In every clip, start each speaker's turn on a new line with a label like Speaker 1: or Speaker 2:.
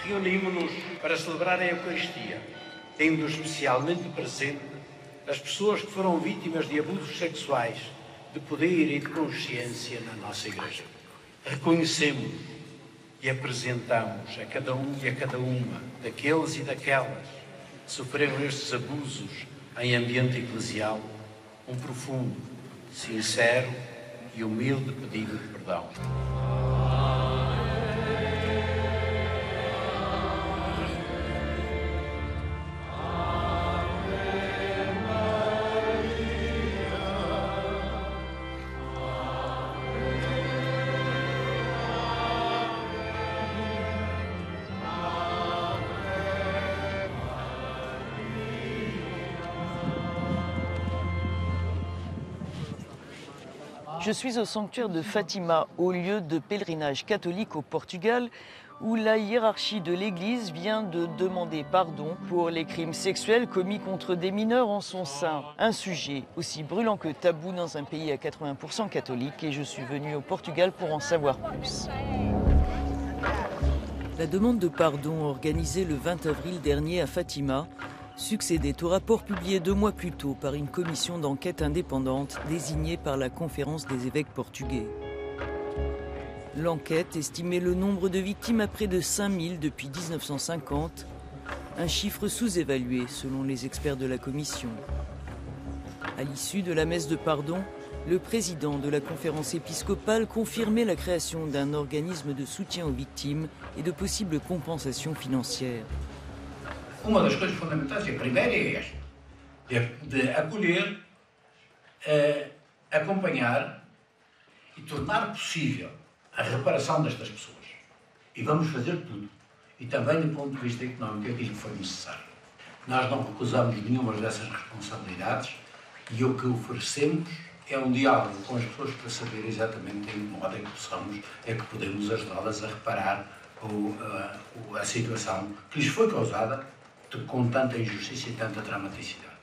Speaker 1: Reunimos-nos para celebrar a Eucaristia, tendo especialmente presente as pessoas que foram vítimas de abusos sexuais, de poder e de consciência na nossa Igreja. Reconhecemos e apresentamos a cada um e a cada uma daqueles e daquelas que sofreram estes abusos em ambiente eclesial um profundo, sincero e humilde pedido de perdão.
Speaker 2: Je suis au sanctuaire de Fatima, au lieu de pèlerinage catholique au Portugal, où la hiérarchie de l'Église vient de demander pardon pour les crimes sexuels commis contre des mineurs en son sein. Un sujet aussi brûlant que tabou dans un pays à 80% catholique, et je suis venue au Portugal pour en savoir plus. La demande de pardon organisée le 20 avril dernier à Fatima succédait au rapport publié 2 mois plus tôt par une commission d'enquête indépendante désignée par la Conférence des évêques portugais. L'enquête estimait le nombre de victimes à près de 5000 depuis 1950, un chiffre sous-évalué selon les experts de la commission. À l'issue de la messe de pardon, le président de la conférence épiscopale confirmait la création d'un organisme de soutien aux victimes et de possibles compensations financières.
Speaker 3: Uma das coisas fundamentais, a primeira é esta, de acolher, acompanhar e tornar possível a reparação destas pessoas. E vamos fazer tudo. E também do ponto de vista económico, aquilo que for necessário. Nós não recusamos nenhuma dessas responsabilidades e o que oferecemos é um diálogo com as pessoas para saber exatamente em que modo é que podemos ajudá-las a reparar a situação que lhes foi causada com tanta injustiça e tanta dramaticidade.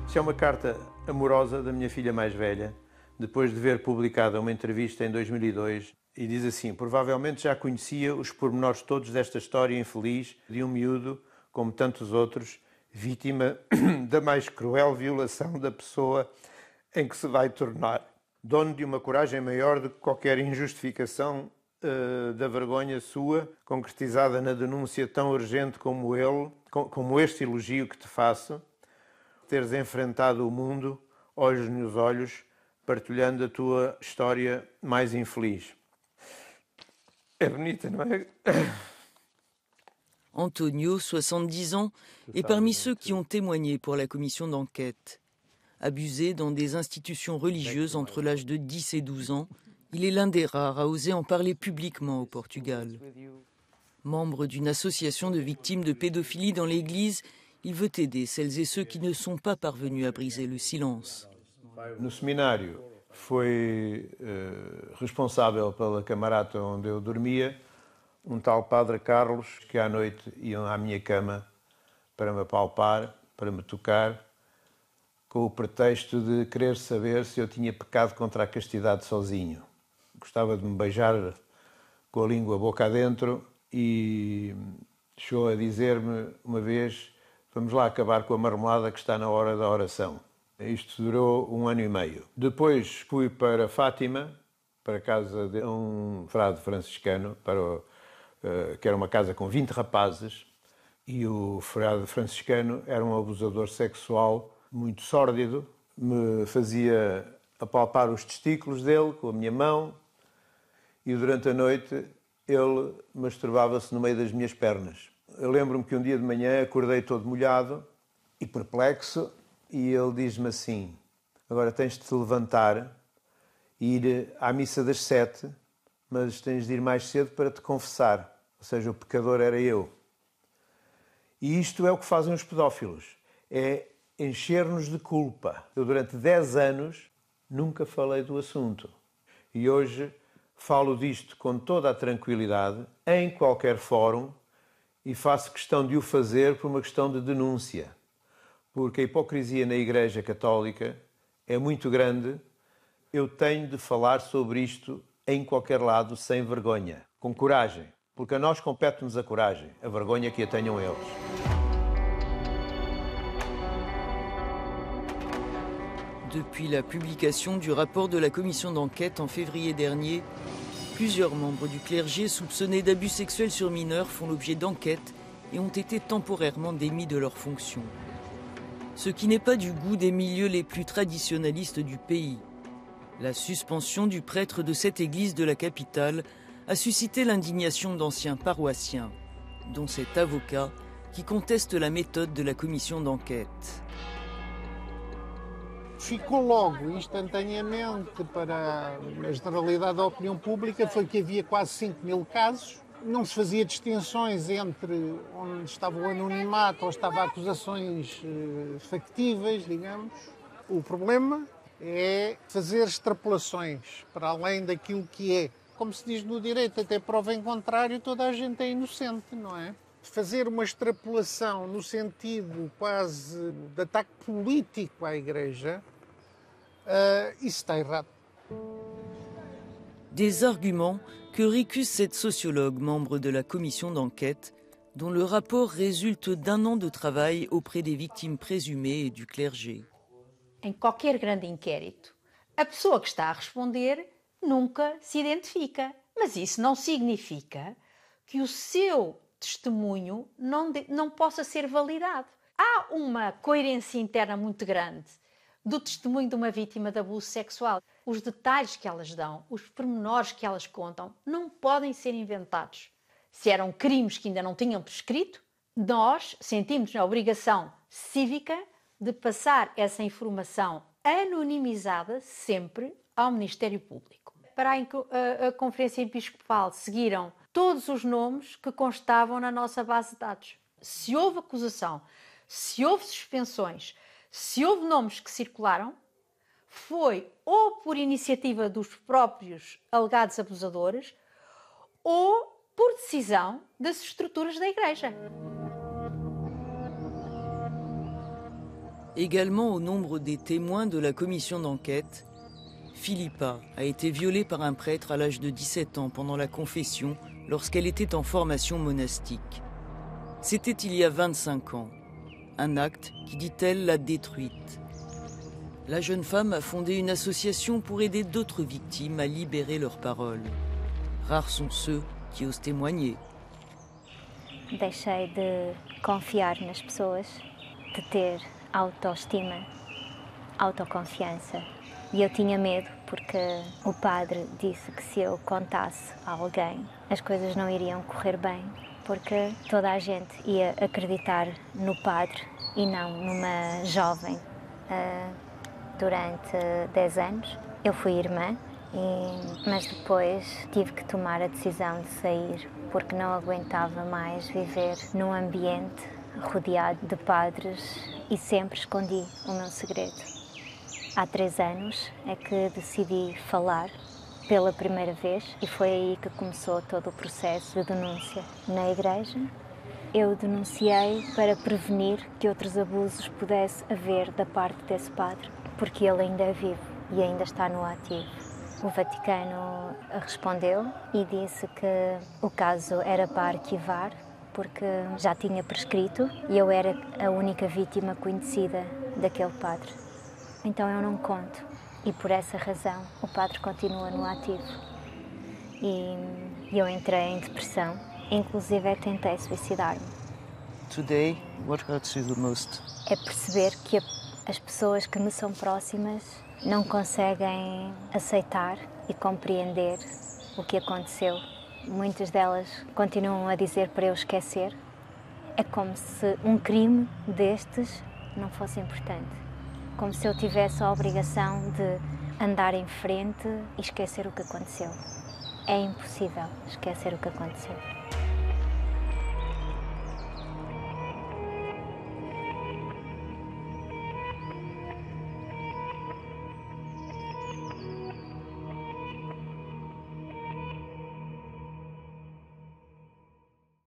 Speaker 4: Isso é uma carta amorosa da minha filha mais velha, depois de ver publicada uma entrevista em 2002, e diz assim: provavelmente já conhecia os pormenores todos desta história infeliz de um miúdo, como tantos outros, vítima da mais cruel violação da pessoa em que se vai tornar, dono de uma coragem maior do que qualquer injustificação da vergonha sua, concretizada na denúncia tão urgente como este elogio que te faço, teres enfrentado o mundo, olhos nos olhos, partilhando a tua história mais infeliz. É bonita, não é?
Speaker 2: Antonio, 70 ans, est parmi ceux qui ont témoigné pour la commission d'enquête. Abusé dans des institutions religieuses entre l'âge de 10 et 12 ans, il est l'un des rares à oser en parler publiquement au Portugal. Membre d'une association de victimes de pédophilie dans l'Église, il veut aider celles et ceux qui ne sont pas parvenus à briser le silence.
Speaker 4: No seminário foi responsável pela camarata onde eu dormia um tal Padre Carlos, que à noite iam à minha cama para me apalpar, para me tocar, com o pretexto de querer saber se eu tinha pecado contra a castidade sozinho. Gostava de me beijar com a língua boca adentro e chegou a dizer-me uma vez: vamos lá acabar com a marmelada que está na hora da oração. Isto durou 1 ano e meio. Depois fui para Fátima, para a casa de um frade franciscano, que era uma casa com 20 rapazes, e o frade franciscano era um abusador sexual muito sórdido, me fazia apalpar os testículos dele com a minha mão e durante a noite ele masturbava-se no meio das minhas pernas. Eu lembro-me que um dia de manhã acordei todo molhado e perplexo e ele diz-me assim: agora tens de te levantar e ir à missa das 7, mas tens de ir mais cedo para te confessar. Ou seja, o pecador era eu. E isto é o que fazem os pedófilos, é encher-nos de culpa. Eu durante 10 anos nunca falei do assunto. E hoje falo disto com toda a tranquilidade, em qualquer fórum, E faço questão de o fazer por uma questão de denúncia, porque a hipocrisia na Igreja Católica é muito grande. Eu tenho de falar sobre isto em qualquer lado, sem vergonha, com coragem, porque a nós compete-nos a coragem, a vergonha que a tenham eles.
Speaker 2: Depuis la publication du rapport de la commission d'enquête en février dernier, plusieurs membres du clergé soupçonnés d'abus sexuels sur mineurs font l'objet d'enquêtes et ont été temporairement démis de leurs fonctions. Ce qui n'est pas du goût des milieux les plus traditionnalistes du pays. La suspension du prêtre de cette église de la capitale a suscité l'indignation d'anciens paroissiens, dont cet avocat qui conteste la méthode de la commission d'enquête.
Speaker 5: Ficou logo, instantaneamente, para a generalidade da opinião pública, foi que havia quase 5.000 casos. Não se fazia distinções entre onde estava o anonimato ou estava acusações factíveis, digamos. O problema é fazer extrapolações para além daquilo que é. Como se diz no direito, até prova em contrário, toda a gente é inocente, não é? Fazer uma extrapolação no sentido quase de ataque político à Igreja, isso está errado.
Speaker 2: Des arguments que récuse cette sociologue membre de la commission d'enquête, dont le rapport résulte d'un an de travail auprès des victimes présumées et du clergé.
Speaker 6: Em qualquer grande inquérito, a pessoa que está a responder nunca se identifica. Mas isso não significa que o seu testemunho não possa ser validado. Há uma coerência interna muito grande do testemunho de uma vítima de abuso sexual. Os detalhes que elas dão, os pormenores que elas contam, não podem ser inventados. Se eram crimes que ainda não tinham prescrito, nós sentimos a obrigação cívica de passar essa informação anonimizada sempre ao Ministério Público. Para a Conferência Episcopal seguiram todos os nomes que constavam na nossa base de dados. Se houve acusação, se houve suspensões, se houve nomes que circularam, foi ou por iniciativa dos próprios alegados abusadores ou por decisão das estruturas da Igreja.
Speaker 2: Également au nombre des témoins de la commission d'enquête, Philippa a été violée par un prêtre à l'âge de 17 ans pendant la confession lorsqu'elle était en formation monastique. C'était il y a 25 ans. Un acte qui, dit-elle, l'a détruite. La jeune femme a fondé une association pour aider d'autres victimes à libérer leurs paroles. Rares sont ceux qui osent témoigner.
Speaker 7: Deixei de confiar nas pessoas, de ter autoestima, autoconfiança. E eu tinha medo porque o padre disse que se eu contasse a alguém, as coisas não iriam correr bem, porque toda a gente ia acreditar no padre e não numa jovem. Durante 10 anos eu fui irmã, mas depois tive que tomar a decisão de sair porque não aguentava mais viver num ambiente rodeado de padres e sempre escondi o meu segredo. Há 3 anos é que decidi falar pela primeira vez e foi aí que começou todo o processo de denúncia na Igreja. Eu denunciei para prevenir que outros abusos pudesse haver da parte desse padre, porque ele ainda é vivo e ainda está no ativo. O Vaticano respondeu e disse que o caso era para arquivar, porque já tinha prescrito e eu era a única vítima conhecida daquele padre. Então eu não conto e por essa razão o padre continua no ativo. E eu entrei em depressão, inclusive tentei suicidar-me.
Speaker 2: Today, what hurts you the most?
Speaker 7: É perceber que as pessoas que me são próximas não conseguem aceitar e compreender o que aconteceu. Muitas delas continuam a dizer para eu esquecer. É como se um crime destes não fosse importante. Como se eu tivesse a obrigação de andar em frente e esquecer o que aconteceu. É impossível esquecer o que aconteceu.